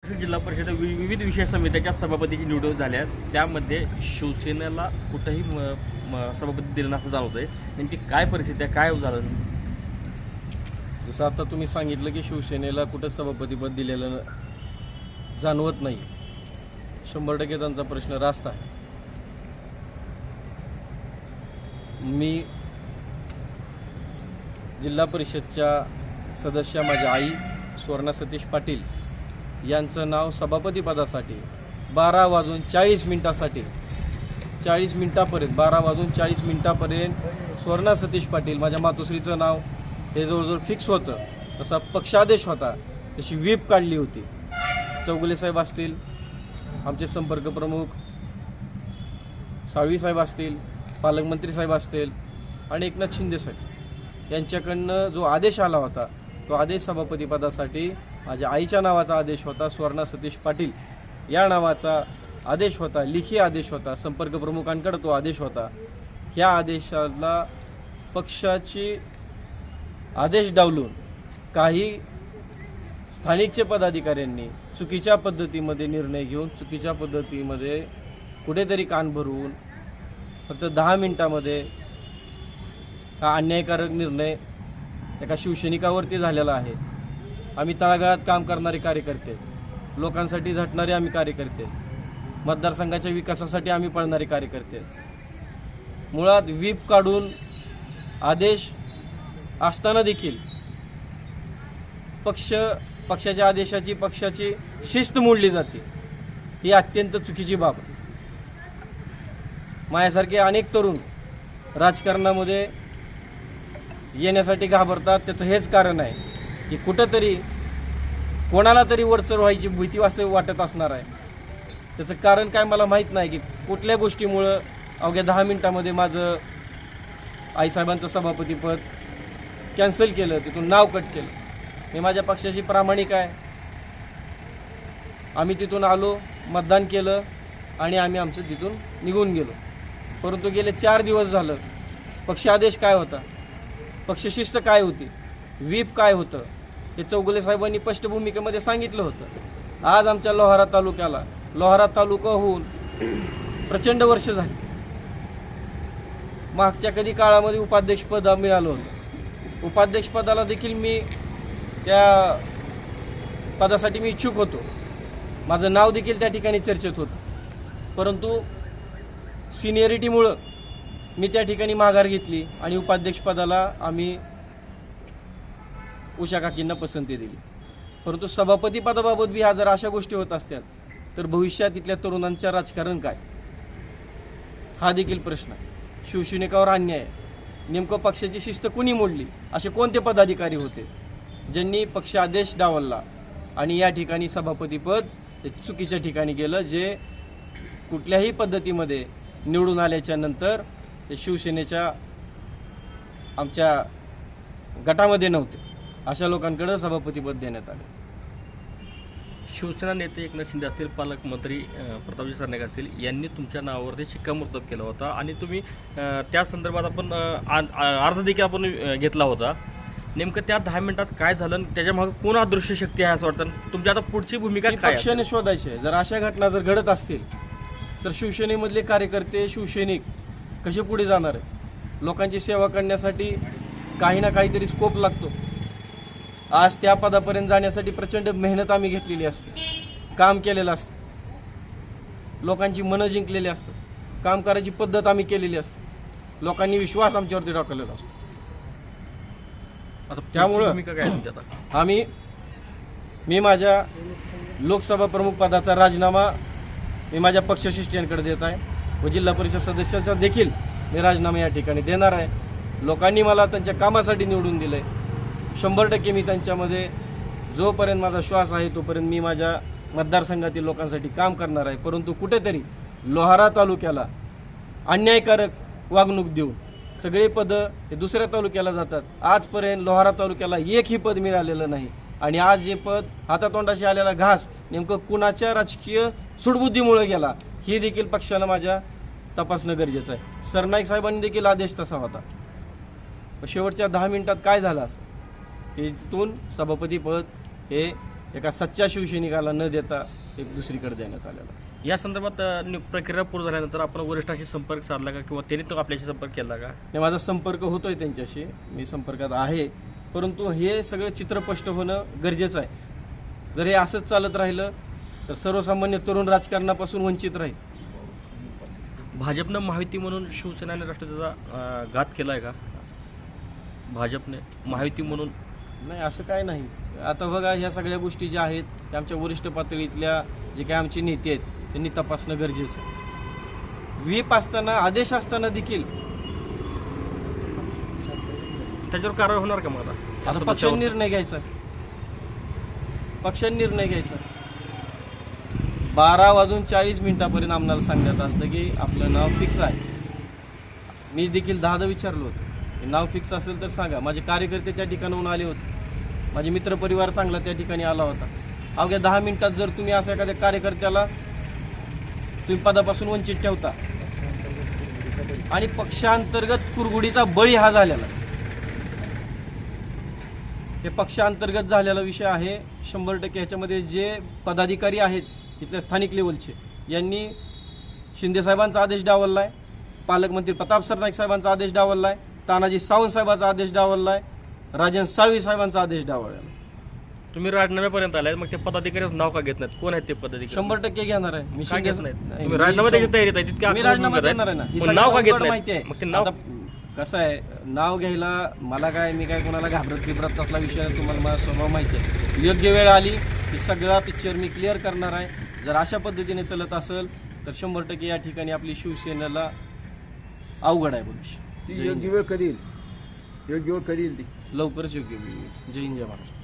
जिल्हा परिषद विविध विषय समित्याच्या सभापतीची निवड झाल्या त्यामध्ये शिवसेनेला कुठंही सभापती दिलं नसं जाणवतंय. नेमकी काय परिस्थिती आहे, काय झालं? जसं आता तुम्ही सांगितलं की शिवसेनेला कुठं सभापतीपद दिलेलं जाणवत नाही. 100% त्यांचा प्रश्न रास्त आहे. मी जिल्हा परिषदच्या सदस्य माझ्या आई सुवर्णा सतीश पाटील यांचं नाव सभापतीपदासाठी 12:40 सुवर्णा सतीश पाटील माझ्या मातोश्रीचं नाव हे जवळजवळ फिक्स होतं. तसा पक्षादेश होता, तशी व्हीप काढली होती. चौगुले साहेब असतील, आमचे संपर्क प्रमुख साळवी साहेब असतील, पालकमंत्री साहेब असतील आणि एकनाथ शिंदे साहेब यांच्याकडनं जो आदेश आला होता तो आदेश सभापतीपदासाठी माझ्या आईच्या नावाचा आदेश होता. सुवर्णा सतीश पाटील या नावाचा आदेश होता, लिखी आदेश होता. संपर्क प्रमुखांकडे तो आदेश होता. ह्या आदेशाला पक्षाची आदेश डावलून काही स्थानिकचे पदाधिकाऱ्यांनी चुकीच्या पद्धतीमध्ये निर्णय घेऊन चुकीच्या पद्धतीमध्ये कुठेतरी कान भरवून फक्त 10 मिनिटामध्ये हा अन्यायकारक निर्णय एका शिवसैनिकावरती झालेला आहे. आम्ही तळागाळात काम करणारे कार्यकर्ते, लोकांसाठी झटणारे आम्ही कार्यकर्ते, मतदारसंघाच्या विकासासाठी आम्ही पळणारे कार्यकर्ते, मुळात व्हीप काढून आदेश असताना देखील पक्षाच्या आदेशाची पक्षाची शिस्त मोडली जाते. ही अत्यंत चुकीची बाब. माझ्यासारखे अनेक तरुण राजकारणामध्ये येण्यासाठी घाबरतात. त्याचं हेच कारण आहे की कुठंतरी कोणाला तरी वरचढ व्हायची भीती असं वाटत असणार आहे. त्याचं कारण काय मला माहीत नाही की कुठल्या गोष्टीमुळं अवघ्या 10 मिनिटामध्ये माझं आईसाहेबांचं सभापतीपद कॅन्सल केलं, तिथून नाव कट केलं. मी माझ्या पक्षाशी प्रामाणिक आहे. आम्ही तिथून आलो, मतदान केलं आणि आम्ही आमचं तिथून निघून गेलो. परंतु गेले 4 दिवस झालं पक्ष आदेश काय होता, पक्षशिस्त काय होती, व्हीप काय होतं हे चौगुले साहेबांनी स्पष्ट भूमिकेमध्ये सांगितलं होतं. आज आमच्या लोहारा तालुका होऊन प्रचंड वर्ष झाली. मागच्या कधी काळामध्ये उपाध्यक्षपद मिळालं होतं. उपाध्यक्षपदाला देखील मी त्या पदासाठी मी इच्छुक होतो. माझं नाव देखील त्या ठिकाणी चर्चेत होतं. परंतु सिनियरिटीमुळं मी त्या ठिकाणी माघार घेतली आणि उपाध्यक्षपदाला आम्ही उषा काकींना पसंती दिली. परंतु सभापतीपदाबाबत बी जर अशा गोष्टी होत असत्यात तर भविष्यात इथल्या तरुणांचं राजकारण काय, हा देखील प्रश्न. शिवसैनिकावर अन्याय आहे. नेमकं पक्षाची शिस्त कुणी मोडली? असे कोणते पदाधिकारी होते ज्यांनी पक्ष आदेश डावलला आणि या ठिकाणी सभापतीपद चुकीच्या ठिकाणी गेलं, जे कुठल्याही पद्धतीमध्ये निवडून आल्याच्या नंतर ते शिवसेनेच्या आमच्या गटामध्ये नव्हते. अशा लोकांकडे सभापतीपद देण्यात आले. शिवसेना नेते एकनाथ शिंदे असतील, पालकमंत्री प्रतापजी सरनाईक असतील यांनी तुमच्या नावावरती शिक्कामोर्तब केला होता आणि तुम्ही त्या संदर्भात आपण अर्ज देखील आपण घेतला होता. नेमकं त्या 10 मिनिटात काय झालं, त्याच्यामागे कोण अदृश्य शक्ती आहे असं वाटतं? तुमची आता पुढची भूमिका काय? पक्षाने शोधायची आहे. जर अशा घटना जर घडत असतील तर शिवसेनेमधले कार्यकर्ते, शिवसैनिक कसे पुढे जाणार आहे? लोकांची सेवा करण्यासाठी काही ना काहीतरी स्कोप लागतो. आज त्या पदापर्यंत जाण्यासाठी प्रचंड मेहनत आम्ही घेतलेली असते, काम केलेलं असतं, लोकांची मनं जिंकलेली असतं, काम करायची पद्धत आम्ही केलेली असते, लोकांनी विश्वास आमच्यावरती टाकलेला असतो. आता त्यामुळं भूमिका काय तुमची आता? मी माझ्या लोकसभा प्रमुख पदाचा राजीनामा मी माझ्या पक्षशिष्टांकडे देत आहे व जिल्हा परिषद सदस्याचा देखील मी राजीनामा या ठिकाणी देणार आहे. लोकांनी मला त्यांच्या कामासाठी निवडून दिलं आहे. 100% मी त्यांच्यामध्ये जोपर्यंत माझा श्वास आहे तोपर्यंत मी माझ्या मतदारसंघातील लोकांसाठी काम करणार आहे. परंतु कुठेतरी लोहारा तालुक्याला अन्यायकारक वागणूक देऊन सगळे पदं हे दुसऱ्या तालुक्याला जातात. आजपर्यंत लोहारा तालुक्याला एकही पद मिळालेलं नाही आणि आज जे पद हातातोंडाशी आलेला घास नेमकं कुणाच्या राजकीय सुडबुद्धीमुळे गेला हे देखील पक्षाला माझ्या तपासणं गरजेचं आहे. सरनाईक साहेबांनी देखील आदेश तसा होता. शेवटच्या 10 मिनिटात काय झालं असं की तिथून सभापतीपद हे एका सच्च्या शिवसैनिकाला न देता एक दुसरीकडे देण्यात आलेला आहे. या संदर्भात प्रक्रिया पूर्ण झाल्यानंतर आपण वरिष्ठांशी संपर्क साधला का किंवा त्यांनी तो आपल्याशी संपर्क केला का? हे माझा संपर्क होतोय त्यांच्याशी, मी संपर्कात आहे, परंतु हे सगळं चित्र स्पष्ट होणं गरजेचं आहे. जर हे असंच चालत राहिलं तर सर्वसामान्य तरुण राजकारणापासून वंचित राहील. भाजपनं महायुती म्हणून शिवसेना आणि राष्ट्रवादीचा घात केला आहे का? भाजपने महायुती म्हणून नाही, असं काय नाही. आता बघा, ह्या सगळ्या गोष्टी ज्या आहेत त्या आमच्या वरिष्ठ पातळीतल्या जे काही आमचे नेते आहेत त्यांनी तपासणं गरजेचं आहे. व्हीप असताना, आदेश असताना देखील त्याच्यावर कारवाई होणार का मग आता पक्षाने निर्णय घ्यायचा. 12:40 आम्हाला सांगण्यात आलं की आपलं नाव फिक्स आहे. मी देखील 10 विचारलं होतं, नाव फिक्स असेल तर सांगा. माझे कार्यकर्ते त्या ठिकाणाहून आले होते, माझे मित्रपरिवार चांगला त्या ठिकाणी आला होता. अवघ्या 10 मिनिटात जर तुम्ही असं एखाद्या कार्यकर्त्याला तुम्ही पदापासून वंचित ठेवता आणि पक्षांतर्गत कुरघोडीचा बळी हा झालेला, हे पक्षांतर्गत झालेला विषय आहे. 100% ह्याच्यामध्ये जे पदाधिकारी आहेत इथल्या स्थानिक लेवलचे, यांनी शिंदेसाहेबांचा आदेश डावलला आहे, पालकमंत्री प्रताप सरनाईक साहेबांचा आदेश डावलला आहे, तानाजी सावंत साहेबांचा आदेश डावलला आहे, राजन साळवी साहेबांचा आदेश डावलला. तुम्ही राजीनाम्यापर्यंत आलाय, मग ते पदाधिकाऱ्याचं नाव का घेत नाहीत? कोण आहेत ते पदाधिकारी? 100% घेणार आहे मी. का घेत नाहीत? तुम्ही राजीनामा द्यायची तयारीत आहे, तितके मी राजीनामा देणार आहे ना. मग नाव का घेत माहिती नाही? आहे. मग ते नाव आता कसं आहे, नाव घ्यायला मला काय, मी काय कोणाला घाबरत बिबरत असला विषय तुम्हाला माझा स्वभाव माहिती आहे. योग्य वेळ आली की सगळा पिक्चर मी क्लिअर करणार आहे. जर अशा पद्धतीने चालत असेल तर 100% या ठिकाणी आपली शिवसेनेला अवघड आहे भविष्य. ती योग्य वेळ कधी येईल? योग्य वेळ कधी येईल ती? लवकरच योग्य वेळ येईल. जय हिंद, जय महाराष्ट्र.